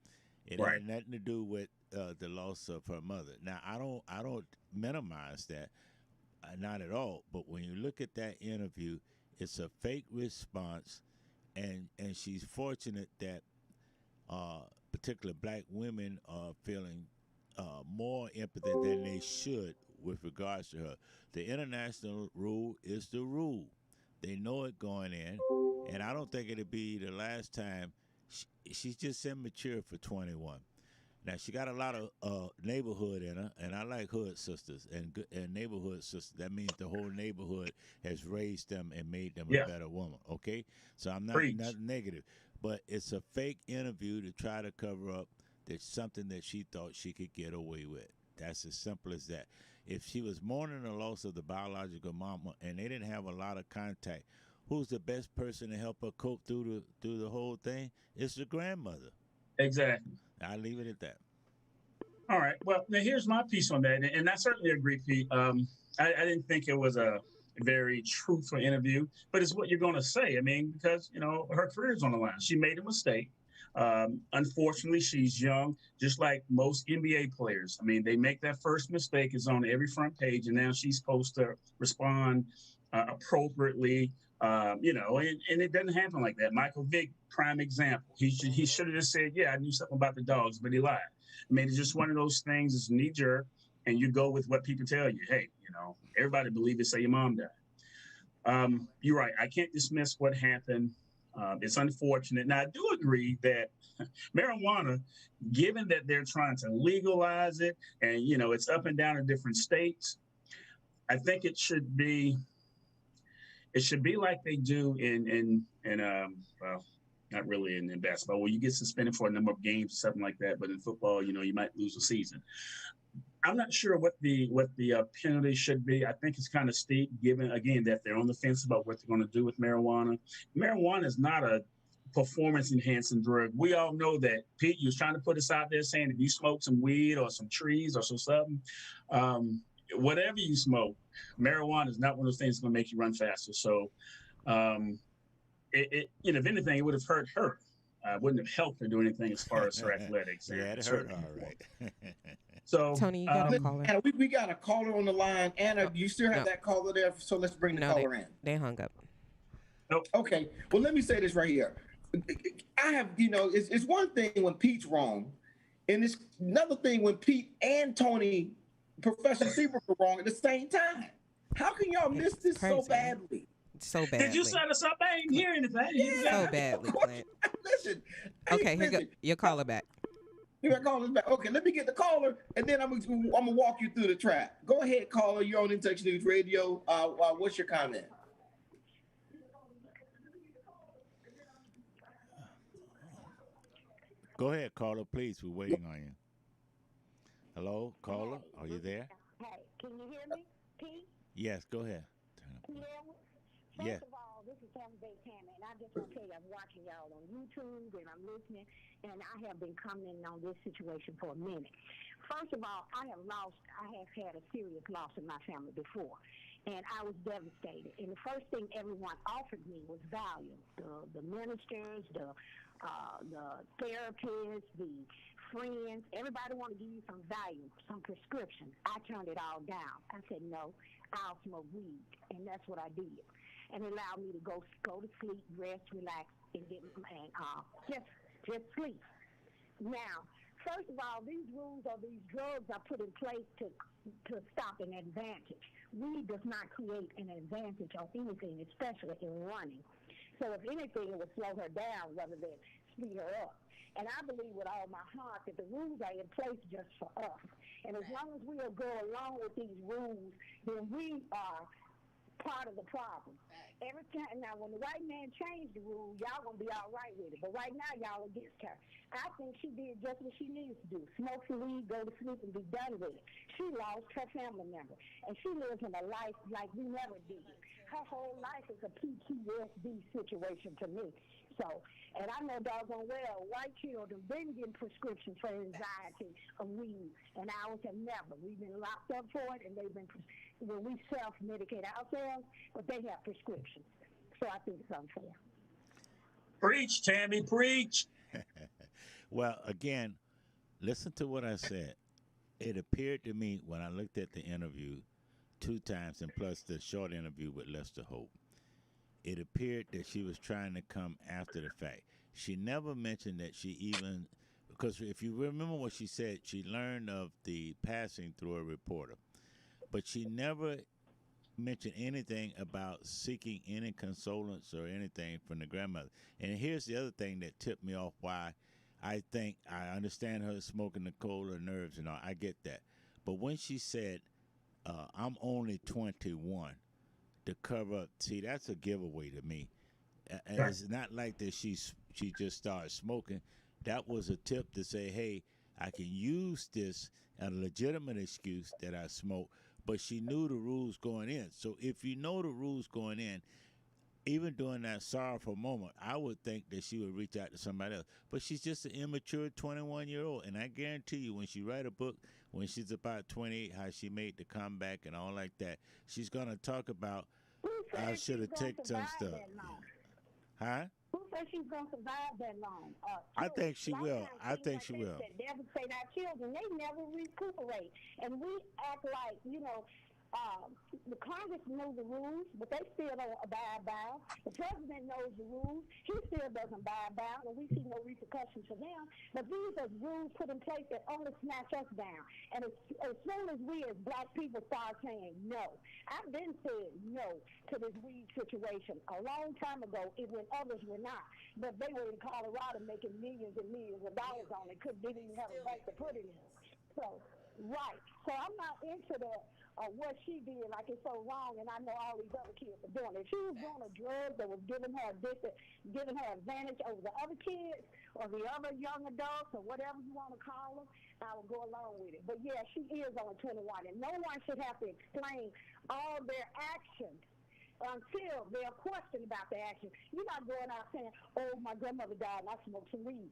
C: It
D: Right.
C: had nothing to do with the loss of her mother. Now, I don't minimize that, not at all. But when you look at that interview, it's a fake response, and she's fortunate that particular black women are feeling more empathy than they should with regards to her. The international rule is the rule. They know it going in, and I don't think it'll be the last time. She's just immature for 21. Now, she got a lot of neighborhood in her, and I like hood sisters and neighborhood sisters. That means the whole neighborhood has raised them and made them a better woman, okay? So I'm not negative. But it's a fake interview to try to cover up something that she thought she could get away with. That's as simple as that. If she was mourning the loss of the biological mama and they didn't have a lot of contact, who's the best person to help her cope through the whole thing? It's the grandmother.
D: Exactly.
C: I'll leave it at that.
D: All right. Well, now here's my piece on that, and I certainly agree, Pete. I didn't think it was a very truthful interview, but it's what you're going to say. I mean, because her career's on the line. She made a mistake. Unfortunately, she's young, just like most NBA players. I mean, they make that first mistake, it's on every front page, and now she's supposed to respond appropriately. And it doesn't happen like that. Michael Vick, prime example. He should have just said, "Yeah, I knew something about the dogs," but he lied. I mean, it's just one of those things. It's knee jerk, and you go with what people tell you. Hey, everybody believe it. Say your mom died. You're right. I can't dismiss what happened. It's unfortunate. Now, I do agree that marijuana, given that they're trying to legalize it, and it's up and down in different states, I think it should be like they do in well, not really in basketball, where you get suspended for a number of games or something like that. But in football, you might lose a season. I'm not sure what the penalty should be. I think it's kind of steep, given, again, that they're on the fence about what they're going to do with marijuana. Marijuana is not a performance-enhancing drug. We all know that. Pete, you was trying to put us out there saying if you smoke some weed or some trees or something, whatever you smoke, marijuana is not one of those things that's going to make you run faster. So, if anything, it would have hurt her. Wouldn't have helped her do anything as far as her athletics.
C: Yeah, it hurt her, all right.
D: So,
G: Tony, you got a caller.
B: Anna, we got a caller on the line. Anna, you still have that caller there? So let's bring the caller in.
G: They hung up.
B: Nope. Okay. Well, let me say this right here. I have, it's one thing when Pete's wrong, and it's another thing when Pete and Tony, Professor Seabrook, are wrong at the same time. How can y'all miss this so badly?
G: So badly.
D: Did you set us up? I ain't hear anything.
G: So badly, Clint.
B: Listen.
G: Okay, here go your caller back.
B: You got callers back. Okay, let me get the caller, and then I'm gonna walk you through the track. Go ahead, caller. You're on In Touch News Radio. What's your comment?
C: Go ahead, caller, please. We're waiting on you. Hello, caller. Are you there?
H: Hey, can you hear me, Pete?
C: Yes, go ahead.
H: First of all, this is Tammy Bay Tammy, and I just want to tell you, I'm watching y'all on YouTube, and I'm listening, and I have been commenting on this situation for a minute. First of all, I have had a serious loss in my family before. and I was devastated. And the first thing everyone offered me was value. The ministers, the therapists, the friends, everybody wanted to give you some value, some prescription. I turned it all down. I said, no, I'll smoke weed. And that's what I did. And it allowed me to go to sleep, rest, relax, and just sleep. Now, first of all, these rules or these drugs are put in place to stop an advantage. Weed does not create an advantage on anything, especially in running. So if anything, it would slow her down rather than speed her up. And I believe with all my heart that the rules are in place just for us. And as long as we'll go along with these rules, then we are part of the problem. Every time now, when the white man changed the rules, y'all gonna be all right with it. But right now, y'all against her. I think she did just what she needed to do: smoke some weed, go to sleep, and be done with it. She lost her family member, and she lives in a life like we never did. Her whole life is a PTSD situation to me. So, and I know doggone well, white children been getting prescriptions for anxiety of weed, and ours have never. We've been locked up for it, and they've been, when we self-medicate ourselves, but they have prescriptions. So I think it's unfair.
D: Preach, Tammy, preach.
C: Well, again, listen to what I said. It appeared to me when I looked at the interview 2 times, and plus the short interview with Lester Hope, it appeared that she was trying to come after the fact. She never mentioned that she even, because if you remember what she said, she learned of the passing through a reporter. But she never mentioned anything about seeking any consolence or anything from the grandmother. And here's the other thing that tipped me off why I think I understand her smoking the coal her nerves and all. I get that. But when she said, I'm only 21, to cover up, see, that's a giveaway to me. And
D: Right.
C: it's not like that she just started smoking. That was a tip to say, hey, I can use this as a legitimate excuse that I smoke, but she knew the rules going in. So if you know the rules going in, even during that sorrowful moment, I would think that she would reach out to somebody else. But she's just an immature 21-year-old. And I guarantee you, when she write a book, when she's about 28, how she made the comeback and all like that, she's going to talk about, I should have taken some stuff. Huh?
H: Who says she's going to survive that long?
C: I think she will. I think she will.
H: That devastate our children. They never recuperate. And we act like, the Congress knows the rules, but they still don't abide by them. The president knows the rules. He still doesn't abide by them, and we see no repercussions for them. But these are rules put in place that only snatch us down. And as soon as we as black people start saying no, I've been saying no to this weed situation a long time ago when others were not. But they were in Colorado making millions and millions of dollars on it. Didn't even have a bank to put it in. So, right. So I'm not into that. What she did, like it's so wrong, and I know all these other kids are doing it. If she was doing a drug that was giving her advantage over the other kids or the other young adults or whatever you want to call them, I would go along with it. But yeah, she is only 21, and no one should have to explain all their actions until they're questioned about their actions. You're not going out saying, "Oh, my grandmother died and I smoked some weed."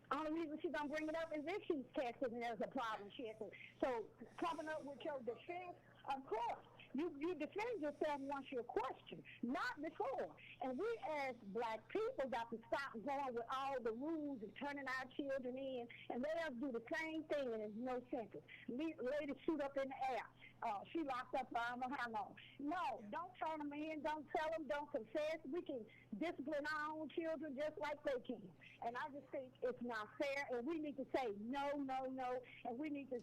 H: Only reason she don't bring it up is if she's tested and there's a problem she has to. So coming up with your defense, of course, you defend yourself once you're questioned, not before. And we as black people got to stop going with all the rules and turning our children in and let us do the same thing, and there's no sense. Lady shoot up in the air. She locked up for I don't know how long. No, don't turn them in. Don't tell them. Don't confess. We can discipline our own children just like they can. And I just think it's not fair. And we need to say no, no, no. And we need to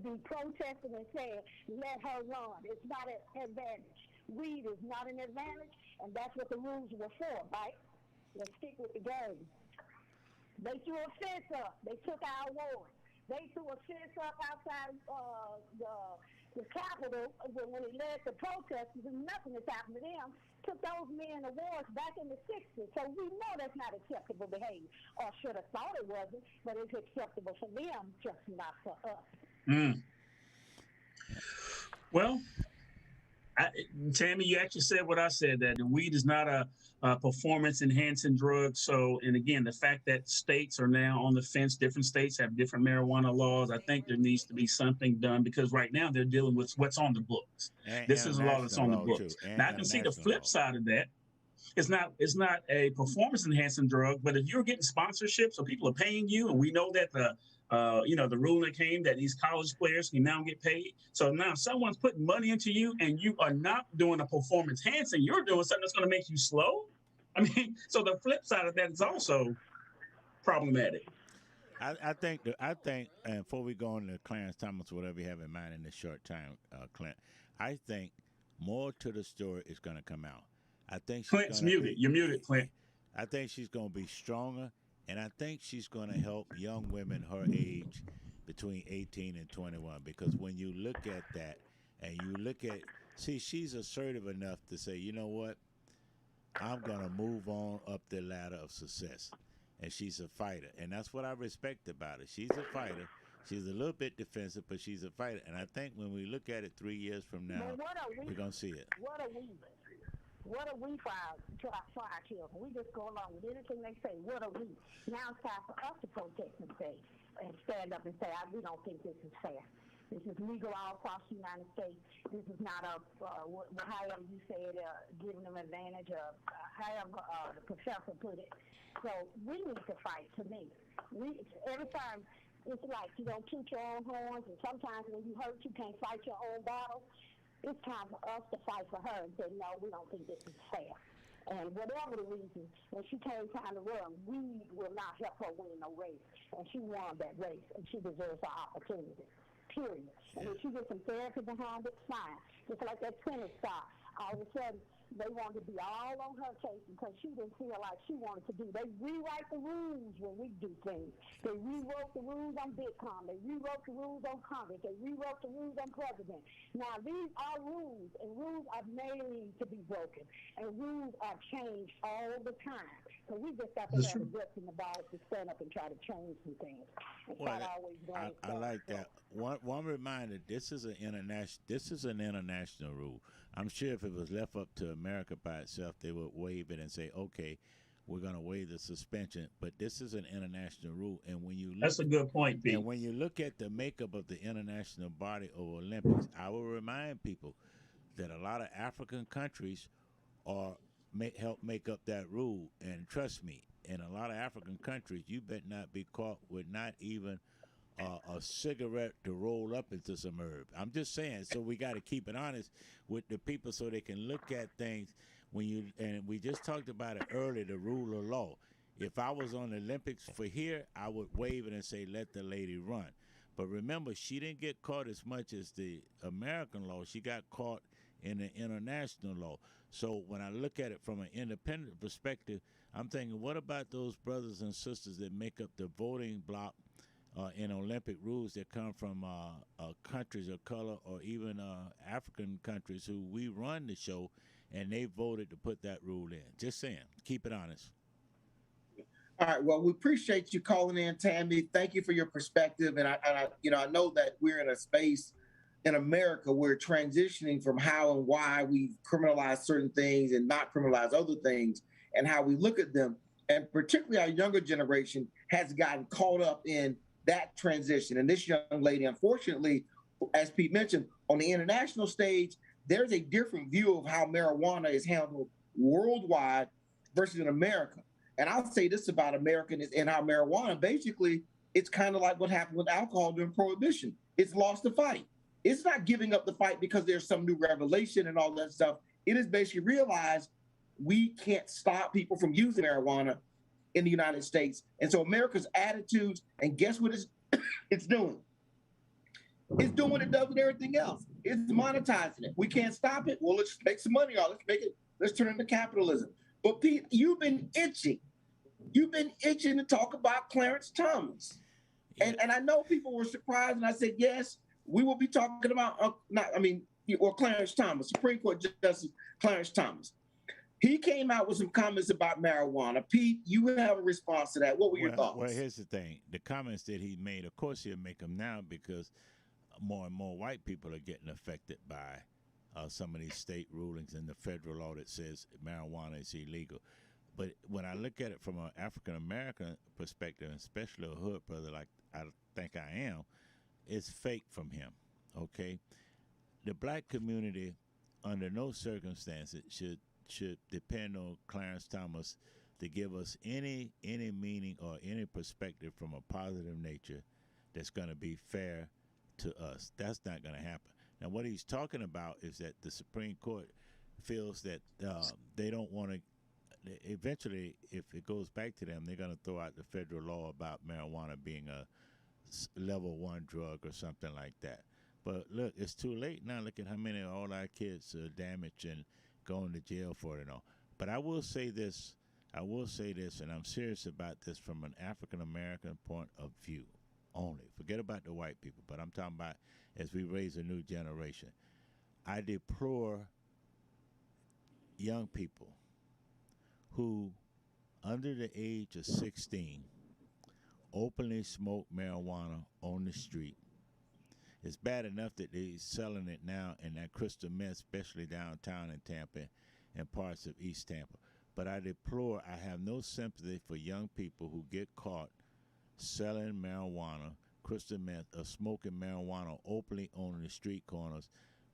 H: be protesting and saying, let her run. It's not an advantage. Weed is not an advantage, and that's what the rules were for, right? Let's stick with the game. They threw a fence up. They took our awards. They threw a fence up outside the Capitol when it led to protesters, and nothing has happened to them. Took those men awards back in the 60s. So we know that's not acceptable behavior, or should have thought it wasn't, but it's acceptable for them, just not for us.
D: Well, Tammy, you actually said what I said, that the weed is not a performance enhancing drug. So, and again, the fact that states are now on the fence, different states have different marijuana laws. I think there needs to be something done, because right now they're dealing with what's on the books.
C: And
D: This is a law that's on the books.
C: too, and
D: Now I can see the
C: international
D: flip
C: law.
D: side of that. It's not a performance enhancing drug, but if you're getting sponsorships or people are paying you, and we know that the ruling came that these college players can now get paid. So now if someone's putting money into you and you are not doing a performance enhancing, you're doing something that's going to make you slow. I mean, so the flip side of that is also problematic.
C: I think, and before we go on to Clarence Thomas, whatever you have in mind in this short time, Clint, I think more to the story is going to come out. I think she's
D: Clint's muted. You're muted, Clint.
C: I think she's going to be stronger, and I think she's going to help young women her age between 18 and 21, because when you look at that and you look at, she's assertive enough to say, you know what, I'm going to move on up the ladder of success. And she's a fighter. And that's what I respect about her. She's a fighter. She's a little bit defensive, but she's a fighter. And I think when we look at it 3 years from now, we're going to see it.
H: What are we for our children? We just go along with anything they say. What are we? Now it's time for us to protest and say, and stand up and say, we don't think this is fair. This is legal all across the United States. This is not however you said, giving them advantage of, however the professor put it. So we need to fight, to me. Every time, it's like you don't toot your own horns, and sometimes when you hurt, you can't fight your own battle. It's time for us to fight for her and say, no, we don't think this is fair. And whatever the reason, when she came time to run, we will not help her win no race. And she won that race, and she deserves her opportunity. Period. And if she gets some therapy behind it, fine. Just like that tennis star. All of a sudden, they wanted to be all on her case because she didn't feel like she wanted to do. They rewrite the rules when we do things. They rewrote the rules on Bitcoin. They rewrote the rules on Congress. They rewrote the rules on President. Now, these are rules, and rules are made to be broken. And rules are changed all the time. So we just got to have the guts and the balls to stand up and try to change some things.
C: I like that. One reminder: this is an international rule. I'm sure if it was left up to America by itself, they would waive it and say, "Okay, we're going to waive the suspension." But this is an international rule, and when you
D: that's a good point, Pete.
C: And when you look at the makeup of the international body of Olympics, I will remind people that a lot of African countries help make up that rule. And trust me, in a lot of African countries, you better not be caught with not even a cigarette to roll up into some herb. I'm just saying, so we got to keep it honest with the people so they can look at things and we just talked about it earlier, the rule of law. If I was on the Olympics for here, I would wave it and say, let the lady run. But remember, she didn't get caught as much as the American law. She got caught in the international law. So when I look at it from an independent perspective, I'm thinking, what about those brothers and sisters that make up the voting bloc in Olympic rules that come from countries of color or even African countries who we run the show, and they voted to put that rule in? Just saying, keep it honest.
B: All right. Well, we appreciate you calling in, Tammy. Thank you for your perspective. And I know that we're in a space in America, we're transitioning from how and why we've criminalized certain things and not criminalized other things, and how we look at them. And particularly our younger generation has gotten caught up in that transition. And this young lady, unfortunately, as Pete mentioned, on the international stage, there's a different view of how marijuana is handled worldwide versus in America. And I'll say this about America and how marijuana, basically, it's kind of like what happened with alcohol during Prohibition. It's lost the fight. It's not giving up the fight because there's some new revelation and all that stuff. It is basically realized we can't stop people from using marijuana in the United States. And so America's attitudes, and guess what it's doing? It's doing what it does with everything else. It's monetizing it. We can't stop it. Well, let's make some money on it. Let's turn it into capitalism. But Pete, you've been itching. You've been itching to talk about Clarence Thomas. And I know people were surprised, and I said, yes, we will be talking about, Clarence Thomas, Supreme Court Justice Clarence Thomas. He came out with some comments about marijuana. Pete, you have a response to that. What were your thoughts?
C: Well, here's the thing. The comments that he made, of course he'll make them now because more and more white people are getting affected by some of these state rulings and the federal law that says marijuana is illegal. But when I look at it from an African American perspective, and especially a hood brother like I think I am, it's fake from him. Okay, the black community, under no circumstances, should depend on Clarence Thomas to give us any meaning or any perspective from a positive nature that's going to be fair to us. That's not going to happen. Now, what he's talking about is that the Supreme Court feels that they don't want to. Eventually, if it goes back to them, they're going to throw out the federal law about marijuana being a level 1 drug or something like that. But look, it's too late now. Look at how many of all our kids are damaged and going to jail for it and all. But I will say this, and I'm serious about this from an African American point of view only. Forget about the white people, but I'm talking about as we raise a new generation. I deplore young people who, under the age of 16, openly smoke marijuana on the street. It's bad enough that they're selling it now in that crystal meth, especially downtown in Tampa and parts of East Tampa. But I have no sympathy for young people who get caught selling marijuana, crystal meth, or smoking marijuana openly on the street corners,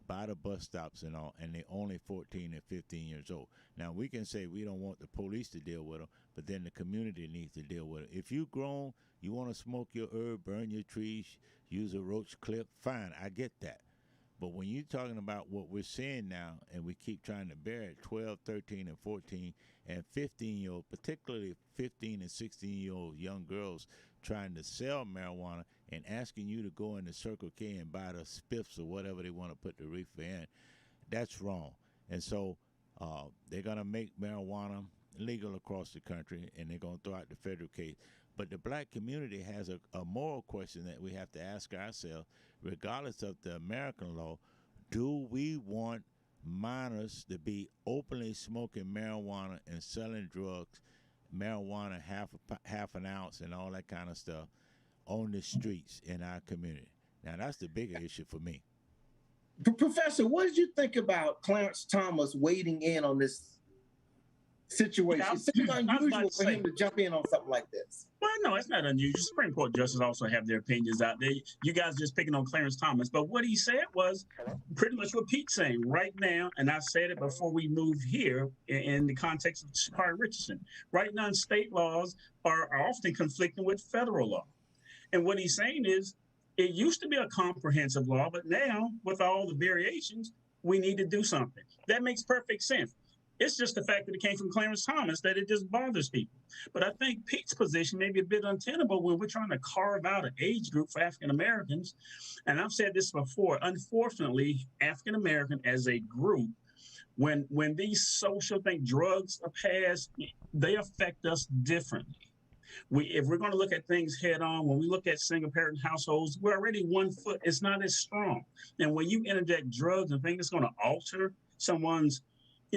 C: by the bus stops and all, and they're only 14 and 15 years old. Now, we can say we don't want the police to deal with them, but then the community needs to deal with it. If you grown, you want to smoke your herb, burn your trees, use a roach clip, fine, I get that. But when you're talking about what we're seeing now, and we keep trying to bear it, 12, 13, and 14, and 15-year-old, particularly 15 and 16-year-old young girls trying to sell marijuana and asking you to go into Circle K and buy the spiffs or whatever they want to put the reefer in, that's wrong. And so they're going to make marijuana legal across the country, and they're going to throw out the federal case. But the black community has a moral question that we have to ask ourselves, regardless of the American law. Do we want minors to be openly smoking marijuana and selling drugs, marijuana half an ounce and all that kind of stuff on the streets in our community? Now, that's the bigger issue for me.
B: Professor, what did you think about Clarence Thomas wading in on this situation? It's unusual for him to jump in on something like this.
D: Well, no, it's not unusual. Supreme Court justices also have their opinions out there. You guys just picking on Clarence Thomas, but what he said was pretty much what Pete's saying right now, and I said it before we moved here in the context of Sha'Carri Richardson. Right now, state laws are often conflicting with federal law. And what he's saying is, it used to be a comprehensive law, but now, with all the variations, we need to do something. That makes perfect sense. It's just the fact that it came from Clarence Thomas that it just bothers people. But I think Pete's position may be a bit untenable when we're trying to carve out an age group for African Americans. And I've said this before, unfortunately, African American as a group, when these social things, drugs are passed, they affect us differently. If we're going to look at things head on, when we look at single parent households, we're already 1 foot. It's not as strong. And when you interject drugs and things, it's going to alter someone's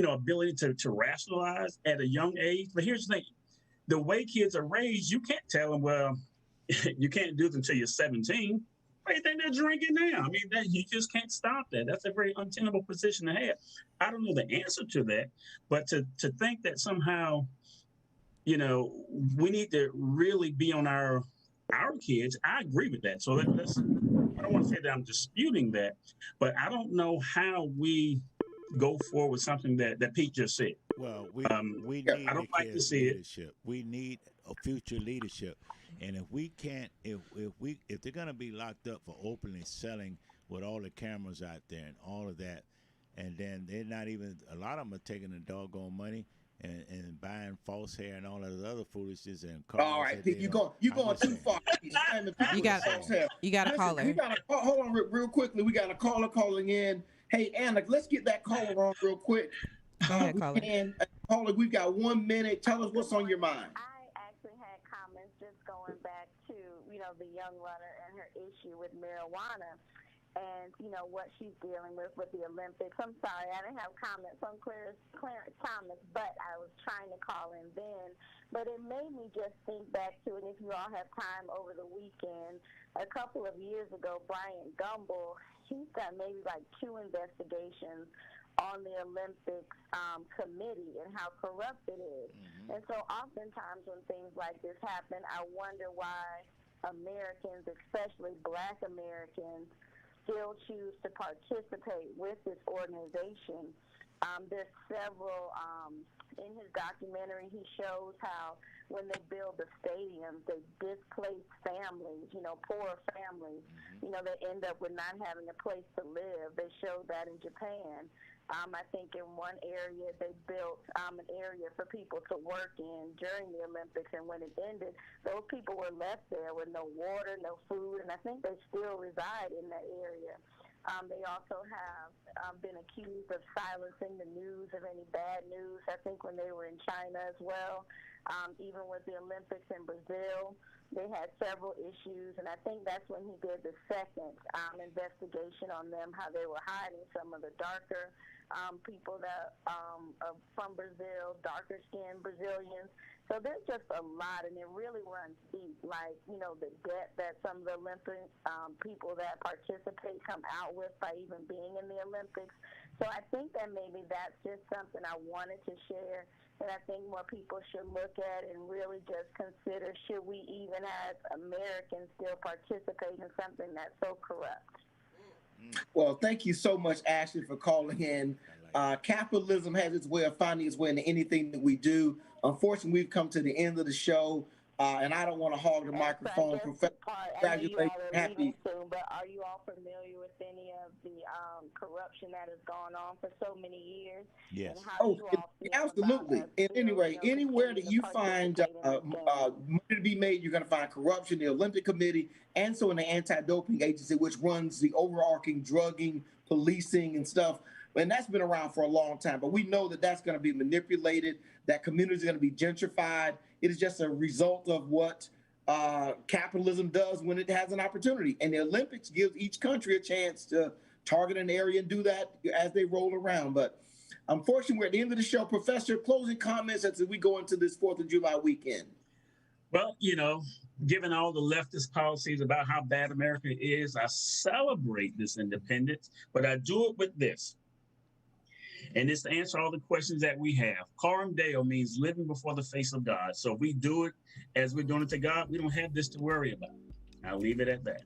D: ability to rationalize at a young age. But here's the thing. The way kids are raised, you can't tell them, well, you can't do this until you're 17. Why do you think they're drinking now? I mean, you just can't stop that. That's a very untenable position to have. I don't know the answer to that, but to think that somehow, we need to really be on our kids, I agree with that. So that's, I don't want to say that I'm disputing that, but I don't know how we go forward with something that Pete just said.
C: Well, we need
D: I don't like to see
C: leadership. We need a future leadership, and if we can't, if they're gonna be locked up for openly selling with all the cameras out there and all of that, and then they're not even, a lot of them are taking the doggone money and buying false hair and all of the other foolishness and cars.
B: All right, Pete, you're going too far.
G: You got a caller.
B: Hold on real quickly. We got a caller calling in. Hey, Anna, let's get that caller on real quick.
G: Go ahead, caller.
B: Caller, we've got 1 minute. Tell us what's on your mind.
H: I actually had comments just going back to, the young runner and her issue with marijuana and, what she's dealing with the Olympics. I'm sorry, I didn't have comments on Clarence Thomas, but I was trying to call in then. But it made me just think back to, and if you all have time over the weekend, a couple of years ago, Bryant Gumbel, he's got maybe like 2 investigations on the Olympics committee and how corrupt it is. And so oftentimes when things like this happen, I wonder why Americans, especially Black Americans, still choose to participate with this organization. There's several, in his documentary, he shows how when they build the stadiums, they displace families, poor families. They end up with not having a place to live. They showed that in Japan. I think in one area they built an area for people to work in during the Olympics, and when it ended, those people were left there with no water, no food, and I think they still reside in that area. They also have been accused of silencing the news of any bad news, I think when they were in China as well. Even with the Olympics in Brazil, they had several issues, and I think that's when he did the second investigation on them, how they were hiding some of the darker people that from Brazil, darker-skinned Brazilians. So there's just a lot, and it really runs deep, like, the debt that some of the Olympic people that participate come out with by even being in the Olympics. So I think that maybe that's just something I wanted to share, and I think more people should look at and really just consider, should we even as Americans still participate in something that's so corrupt?
B: Well, thank you so much, Ashley, for calling in. Capitalism has its way of finding its way into anything that we do. Unfortunately, we've come to the end of the show, and I don't want to hog the microphone. Congratulations. Happy.
H: Soon, but are you all familiar with any of the corruption that has gone on for so many years?
C: Yes.
B: Absolutely. And anyway, anywhere that you find money to be made, you're going to find corruption. The Olympic Committee, and so in the anti-doping agency, which runs the overarching drugging, policing, and stuff. And that's been around for a long time. But we know that that's going to be manipulated, that communities are going to be gentrified. It is just a result of what capitalism does when it has an opportunity. And the Olympics gives each country a chance to target an area and do that as they roll around. But unfortunately, we're at the end of the show. Professor, closing comments as we go into this 4th of July weekend.
D: Well, given all the leftist policies about how bad America is, I celebrate this independence, but I do it with this. And it's to answer all the questions that we have. Coram Deo means living before the face of God. So if we do it as we're doing it to God, we don't have this to worry about. I'll leave it at that.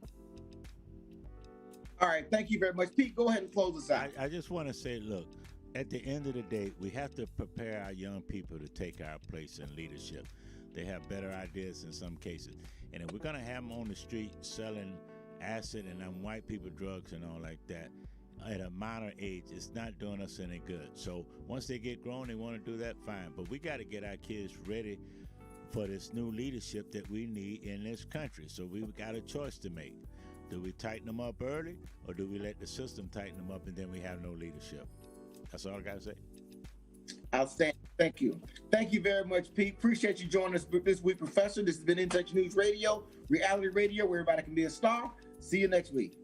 B: All right. Thank you very much. Pete, go ahead and close us out.
C: I just want to say, look, at the end of the day, we have to prepare our young people to take our place in leadership. They have better ideas in some cases. And if we're going to have them on the street selling acid and them white people drugs and all like that, at a minor age, it's not doing us any good. So once they get grown, they want to do that, fine. But we got to get our kids ready for this new leadership that we need in this country. So we've got a choice to make. Do we tighten them up early, or do we let the system tighten them up and then we have no leadership? That's all I got to say.
B: Outstanding. Thank you. Thank you very much, Pete. Appreciate you joining us this week, Professor. This has been In Touch News Radio, reality radio where everybody can be a star. See you next week.